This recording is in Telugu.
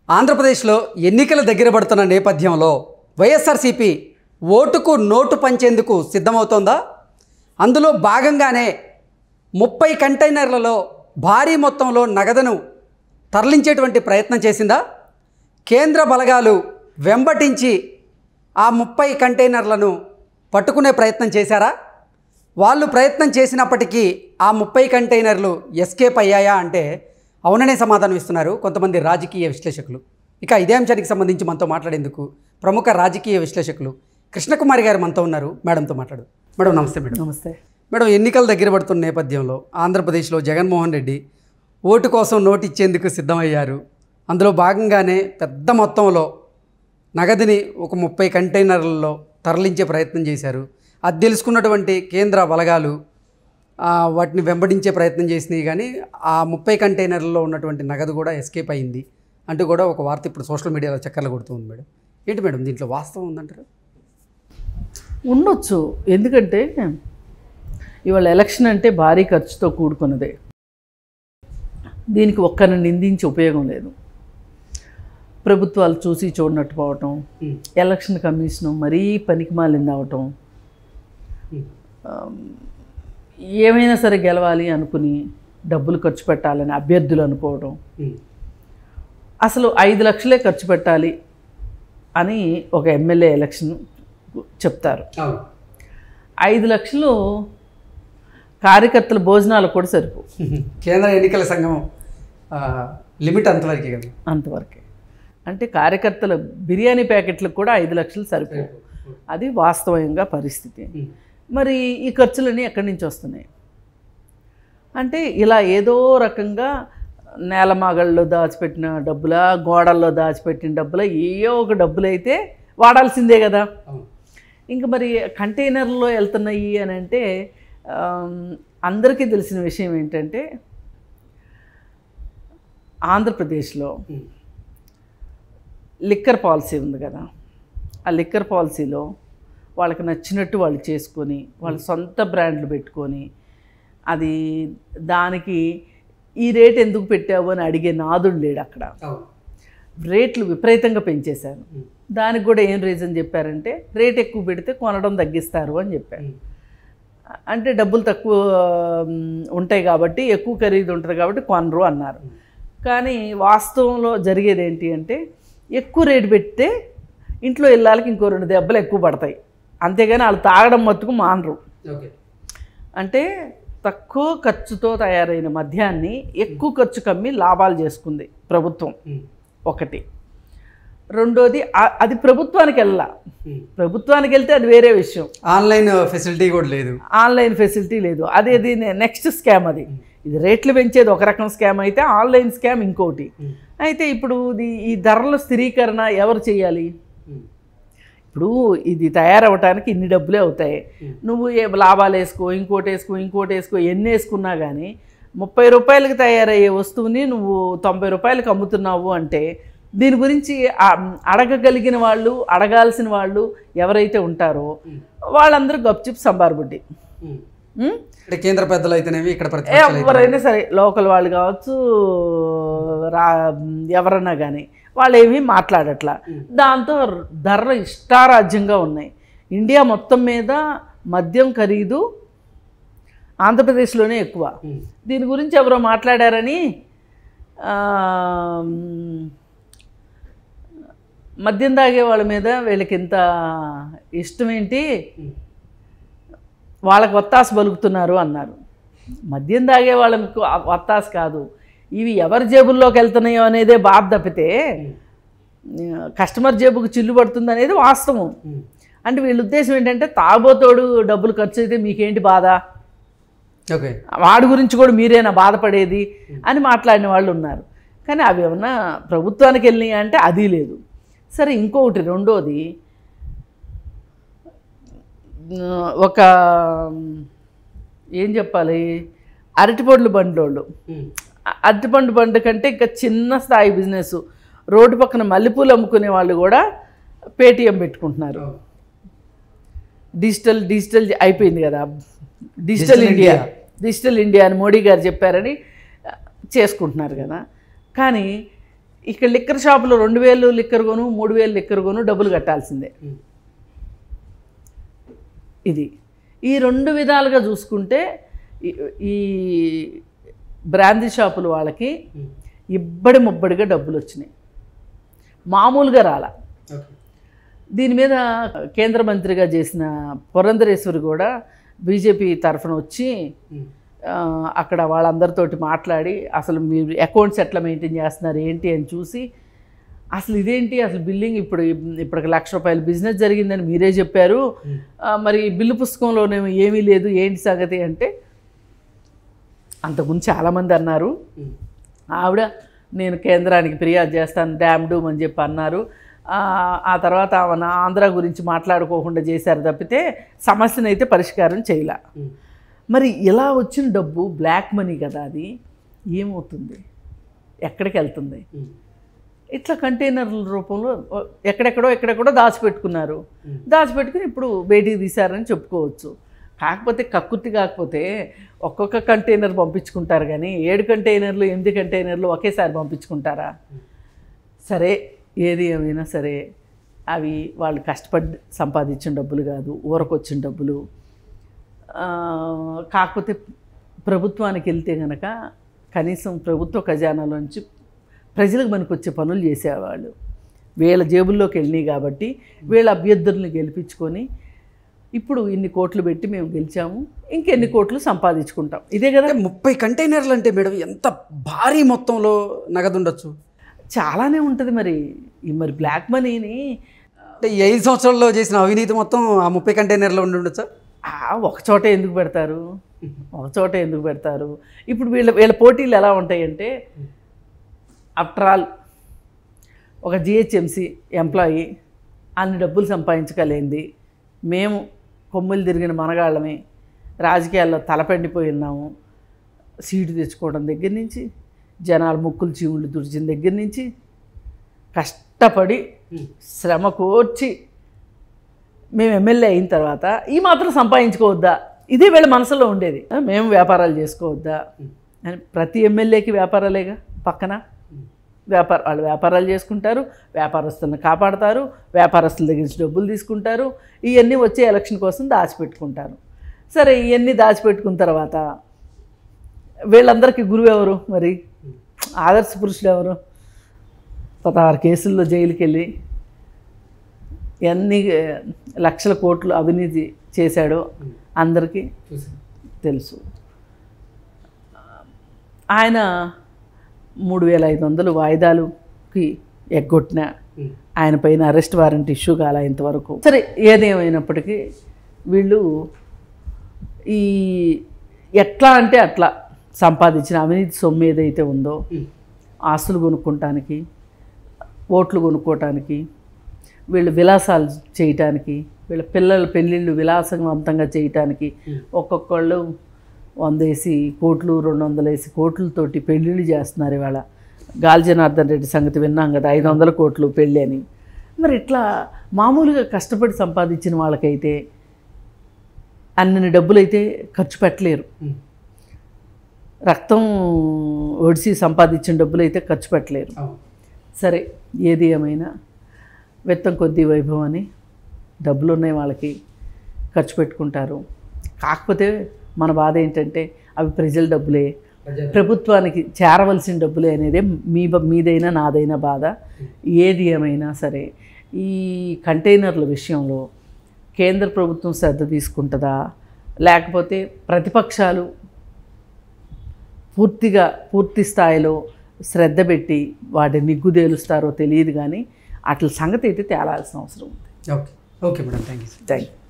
ఆంధ్రప్రదేశ్లో ఎన్నికలు దగ్గర పడుతున్న నేపథ్యంలో వైఎస్ఆర్సీపీ ఓటుకు నోటు పంచేందుకు సిద్ధమవుతోందా? అందులో భాగంగానే 30 కంటైనర్లలో భారీ మొత్తంలో నగదును తరలించేటువంటి ప్రయత్నం చేసిందా? కేంద్ర బలగాలు వెంబటించి ఆ 30 కంటైనర్లను పట్టుకునే ప్రయత్నం చేశారా? వాళ్ళు ప్రయత్నం చేసినప్పటికీ ఆ 30 కంటైనర్లు ఎస్కేప్ అయ్యాయా అంటే అవుననే సమాధానం ఇస్తున్నారు కొంతమంది రాజకీయ విశ్లేషకులు. ఇక ఇదే అంశానికి సంబంధించి మనతో మాట్లాడేందుకు ప్రముఖ రాజకీయ విశ్లేషకులు కృష్ణకుమారి గారు మనతో ఉన్నారు. మేడంతో మాట్లాడు. మేడం నమస్తే. మేడం నమస్తే. మేడం, ఎన్నికలు దగ్గర పడుతున్న నేపథ్యంలో ఆంధ్రప్రదేశ్లో జగన్మోహన్ రెడ్డి ఓటు కోసం నోటు ఇచ్చేందుకు సిద్ధమయ్యారు. అందులో భాగంగానే పెద్ద మొత్తంలో నగదుని ఒక 30 కంటైనర్లలో తరలించే ప్రయత్నం చేశారు. అది తెలుసుకున్నటువంటి కేంద్ర బలగాలు వాటిని వెంబడించే ప్రయత్నం చేసినాయి, కానీ ఆ 30 కంటైనర్లలో ఉన్నటువంటి నగదు కూడా ఎస్కేప్ అయింది అంటూ కూడా ఒక వార్త ఇప్పుడు సోషల్ మీడియాలో చక్కర్లు కొడుతుంది. మేడం ఏంటి మేడం దీంట్లో వాస్తవం ఉందంటారు? ఉండొచ్చు, ఎందుకంటే ఇవాళ ఎలక్షన్ అంటే భారీ ఖర్చుతో కూడుకున్నదే. దీనికి ఒక్కరిని నిందించి ఉపయోగం లేదు. ప్రభుత్వాలు చూసి చూడనట్టు పోవటం, ఎలక్షన్ కమిషను మరీ పనికిమాలింది అవటం, ఏమైనా సరే గెలవాలి అనుకుని డబ్బులు ఖర్చు పెట్టాలని అభ్యర్థులు అనుకోవడం, అసలు 5 లక్షలే ఖర్చు పెట్టాలి అని ఒక ఎమ్మెల్యే ఎలక్షన్ చెప్తారు. 5 లక్షలు కార్యకర్తల భోజనాలు కూడా సరిపో. కేంద్ర ఎన్నికల సంఘం లిమిట్ అంతవరకే కదా. అంతవరకే అంటే కార్యకర్తల బిర్యానీ ప్యాకెట్లకు కూడా 5 లక్షలు సరిపో. అది వాస్తవంగా పరిస్థితి. మరి ఈ ఖర్చులన్నీ ఎక్కడి నుంచి వస్తున్నాయి అంటే ఇలా ఏదో రకంగా నేలమాగల్లో దాచిపెట్టిన డబ్బులా, గోడల్లో దాచిపెట్టిన డబ్బులా, ఏయో ఒక డబ్బులు అయితే వాడాల్సిందే కదా. ఇంకా మరి కంటైనర్లో వెళ్తున్నాయి అని అంటే అందరికీ తెలిసిన విషయం ఏంటంటే ఆంధ్రప్రదేశ్లో లిక్కర్ పాలసీ ఉంది కదా. ఆ లిక్కర్ పాలసీలో వాళ్ళకి నచ్చినట్టు వాళ్ళు చేసుకొని వాళ్ళ సొంత బ్రాండ్లు పెట్టుకొని అది దానికి ఈ రేట్ ఎందుకు పెట్టావు అని అడిగే నాదుడు లేడు అక్కడ. రేట్లు విపరీతంగా పెంచేశారు. దానికి కూడా ఏం రీజన్ చెప్పారంటే రేట్ ఎక్కువ పెడితే కొనడం తగ్గిస్తారు అని చెప్పారు. అంటే డబ్బులు తక్కువ ఉంటాయి కాబట్టి, ఎక్కువ ఖరీదు ఉంటుంది కాబట్టి కొనరు అన్నారు. కానీ వాస్తవంలో జరిగేది ఏంటి అంటే ఎక్కువ రేటు పెడితే ఇంట్లో ఇళ్ళకి ఇంకో 2 దెబ్బలు ఎక్కువ పడతాయి, అంతేగాని వాళ్ళు తాగడం మట్టుకు మానరు. అంటే తక్కువ ఖర్చుతో తయారైన మద్యాన్ని ఎక్కువ ఖర్చు కమ్మి లాభాలు చేసుకుంది ప్రభుత్వం ఒకటి. రెండోది అది ప్రభుత్వానికి వెళ్ళా. ప్రభుత్వానికి వెళ్తే అది వేరే విషయం. ఆన్లైన్ ఫెసిలిటీ కూడా లేదు. ఆన్లైన్ ఫెసిలిటీ లేదు. అది నెక్స్ట్ స్కామ్. అది ఇది రేట్లు పెంచేది ఒక రకం స్కామ్ అయితే ఆన్లైన్ స్కామ్ ఇంకోటి. అయితే ఇప్పుడు ఈ ధరల స్థిరీకరణ ఎవరు చేయాలి? ఇప్పుడు ఇది తయారవటానికి ఇన్ని డబ్బులే అవుతాయి. నువ్వు లాభాలు వేసుకో, ఇంకోటి వేసుకో, ఎన్ని వేసుకున్నా కానీ 30 రూపాయలకి తయారయ్యే వస్తువుని నువ్వు 90 రూపాయలకి అమ్ముతున్నావు అంటే దీని గురించి అడగగలిగిన వాళ్ళు, అడగాల్సిన వాళ్ళు ఎవరైతే ఉంటారో వాళ్ళందరూ గప్చిప్ సంబారబుడ్డి. కేంద్ర పెద్దలు అయితేనేవి, ఇక్కడ ఎవరైనా సరే, లోకల్ వాళ్ళు కావచ్చు, ఎవరన్నా కానీ వాళ్ళు ఏమీ మాట్లాడట్లా. దాంతో ధరలు ఇష్టారాజ్యంగా ఉన్నాయి. ఇండియా మొత్తం మీద మద్యం ఖరీదు ఆంధ్రప్రదేశ్లోనే ఎక్కువ. దీని గురించి ఎవరో మాట్లాడారని మద్యం తాగే వాళ్ళ మీద వీళ్ళకి ఇంత ఇష్టం ఏంటి, వాళ్ళకి వత్తాసు బలుకుతున్నారు అన్నారు. మద్యం తాగే వాళ్ళకి వత్తాసు కాదు, ఇవి ఎవరి జేబుల్లోకి వెళ్తున్నాయో అనేదే బాధ తప్పితే కస్టమర్ జేబుకు చిల్లు పడుతుంది అనేది వాస్తవం. అంటే వీళ్ళ ఉద్దేశం ఏంటంటే తాగబోతోడు డబ్బులు ఖర్చు అయితే మీకేంటి బాధ, వాడి గురించి కూడా మీరేనా బాధపడేది అని మాట్లాడిన వాళ్ళు ఉన్నారు. కానీ అవి ఏమన్నా ప్రభుత్వానికి వెళ్ళినాయి అంటే అది లేదు. సరే, ఇంకొకటి రెండోది, ఒక ఏం చెప్పాలి, అరటిపండ్లు బండ్లోళ్ళు, అరటిపండు బండి కంటే ఇంకా చిన్న స్థాయి బిజినెస్, రోడ్డు పక్కన మల్లెపూలు అమ్ముకునే వాళ్ళు కూడా పేటీఎం పెట్టుకుంటున్నారు. డిజిటల్ అయిపోయింది కదా, డిజిటల్ ఇండియా అని మోడీ గారు చెప్పారని చేసుకుంటున్నారు కదా. కానీ ఇక్కడ లిక్కర్ షాపులో 2000 లిక్కర్ కొను 3000 లిక్కర్ కొను డబ్బులు కట్టాల్సిందే. ఇది ఈ 2 విధాలుగా చూసుకుంటే ఈ బ్రాందీ షాపులు వాళ్ళకి ఇబ్బడి ముబ్బడిగా డబ్బులు వచ్చినాయి, మామూలుగా రాలా. దీని మీద కేంద్ర మంత్రిగా చేసిన పురంధరేశ్వరి కూడా బీజేపీ తరఫున వచ్చి అక్కడ వాళ్ళందరితోటి మాట్లాడి అసలు మీరు అకౌంట్స్ ఎట్లా మెయింటైన్ చేస్తున్నారు ఏంటి అని చూసి, అసలు ఇదేంటి అసలు బిల్లింగ్ ఇప్పటికి ₹1,00,000 బిజినెస్ జరిగిందని మీరే చెప్పారు, మరి బిల్లు పుస్తకంలోనేమో ఏమీ లేదు, ఏంటి సంగతి అంటే అంతకుముందు చాలామంది అన్నారు. ఆవిడ నేను కేంద్రానికి ఫిర్యాదు చేస్తాను డ్యామ్ డూమ్ అని చెప్పి అన్నారు. ఆ తర్వాత ఆమె ఆంధ్ర గురించి మాట్లాడుకోకుండా చేశారు తప్పితే సమస్యను అయితే పరిష్కారం చేయలే. మరి ఇలా వచ్చిన డబ్బు బ్లాక్ మనీ కదా, అది ఏమవుతుంది, ఎక్కడికి వెళ్తుంది? ఇట్లా కంటైనర్ల రూపంలో ఎక్కడెక్కడో దాచిపెట్టుకున్నారు. దాచిపెట్టుకుని ఇప్పుడు బయటికి తీశారని చెప్పుకోవచ్చు. కాకపోతే కక్కుర్తి కాకపోతే ఒక్కొక్క కంటైనర్ పంపించుకుంటారు కానీ 7 కంటైనర్లు 8 కంటైనర్లు ఒకేసారి పంపించుకుంటారా? సరే, ఏది ఏమైనా సరే అవి వాళ్ళు కష్టపడి సంపాదించిన డబ్బులు కాదు, ఊరకొచ్చిన డబ్బులు. కాకపోతే ప్రభుత్వానికి వెళ్తే కనుక కనీసం ప్రభుత్వ ఖజానాలోంచి ప్రజలకు మనకొచ్చే పనులు చేసేవాళ్ళు. వీళ్ళ జేబుల్లోకి వెళ్ళినాయి కాబట్టి వీళ్ళ అభ్యర్థులను గెలిపించుకొని ఇప్పుడు ఇన్ని కోట్లు పెట్టి మేము గెలిచాము, ఇంకెన్ని కోట్లు సంపాదించుకుంటాం. ఇదే కదా 30 కంటైనర్లు అంటే మేడం ఎంత భారీ మొత్తంలో నగదు ఉండొచ్చు? చాలానే ఉంటుంది. మరి బ్లాక్ మనీని అంటే 5 సంవత్సరాల్లో చేసిన అవినీతి మొత్తం ఆ 30 కంటైనర్లో ఉండి ఉండొచ్చా? ఒక చోటే ఎందుకు పెడతారు? ఇప్పుడు వీళ్ళ పోటీలు ఎలా ఉంటాయంటే, ఆఫ్టర్ ఆల్ ఒక జిహెచ్ఎంసి ఎంప్లాయీ అన్ని డబ్బులు సంపాదించగలిగింది, మేము కొమ్ములు తిరిగిన మనగాళ్ళమే రాజకీయాల్లో తలపెండిపోయి ఉన్నాము, సీటు తెచ్చుకోవడం దగ్గర నుంచి, జనాలు ముక్కులు చీవుళ్ళు తుడిచిన దగ్గర నుంచి, కష్టపడి శ్రమ కోర్చి మేము ఎమ్మెల్యే అయిన తర్వాత ఈ మాత్రం సంపాదించుకోవద్దా, ఇదే వీళ్ళ మనసులో ఉండేది. మేము వ్యాపారాలు చేసుకోవద్దా అని. ప్రతి ఎమ్మెల్యేకి వ్యాపారాలేగా పక్కన వాళ్ళు వ్యాపారాలు చేసుకుంటారు, వ్యాపారస్తులను కాపాడతారు, వ్యాపారస్తుల దగ్గర నుంచి డబ్బులు తీసుకుంటారు, ఇవన్నీ వచ్చే ఎలక్షన్ కోసం దాచిపెట్టుకుంటారు. సరే, ఇవన్నీ దాచిపెట్టుకున్న తర్వాత వీళ్ళందరికీ గురువు ఎవరు? మరి ఆదర్శ పురుషులు ఎవరు? 16 కేసుల్లో జైలుకి వెళ్ళి ఎన్ని లక్షల కోట్లు అవినీతి చేశాడో అందరికీ తెలుసు. ఆయన 3500 వాయిదాలుకి ఎగ్గొట్టిన ఆయన పైన అరెస్ట్ వారెంట్ ఇష్యూ కాల ఇంతవరకు. సరే, ఏదేమైనప్పటికీ వీళ్ళు ఈ ఎట్లా అంటే అట్లా సంపాదించిన అవినీతి సొమ్ము ఏదైతే ఉందో ఆస్తులు కొనుక్కోవటానికి, ఓట్లు కొనుక్కోవటానికి, వీళ్ళు విలాసాలు చేయటానికి, వీళ్ళ పిల్లల పెళ్ళిళ్ళు విలాసవంతంగా చేయటానికి ఒక్కొక్కళ్ళు 100 కోట్లు 200 కోట్లతోటి పెళ్ళిళ్ళు చేస్తున్నారు. ఇవాళ గాలి జనార్దన్ రెడ్డి సంగతి విన్నాం కదా, 500 కోట్లు పెళ్ళి అని. మరి ఇట్లా మామూలుగా కష్టపడి సంపాదించిన వాళ్ళకైతే అన్ని డబ్బులైతే ఖర్చు పెట్టలేరు. రక్తం ఒడిసి సంపాదించిన డబ్బులైతే ఖర్చు పెట్టలేరు. సరే, ఏది ఏమైనా వెత్తం కొద్దీ వైభవం అని డబ్బులు ఉన్నాయి వాళ్ళకి, ఖర్చు పెట్టుకుంటారు. కాకపోతే మన బాధ ఏంటంటే అవి ప్రజల డబ్బులే, ప్రభుత్వానికి చేరవలసిన డబ్బులే అనేదే మీదైనా నాదైనా బాధ. ఏది ఏమైనా సరే ఈ కంటైనర్ల విషయంలో కేంద్ర ప్రభుత్వం శ్రద్ధ తీసుకుంటుందా, లేకపోతే ప్రతిపక్షాలు పూర్తి స్థాయిలో శ్రద్ధ పెట్టి వాటిని నిగ్గుదేలుస్తారో తెలియదు. కానీ అట్ల సంగతి అయితే తేలాల్సిన అవసరం ఉంది. Okay madam, thank you.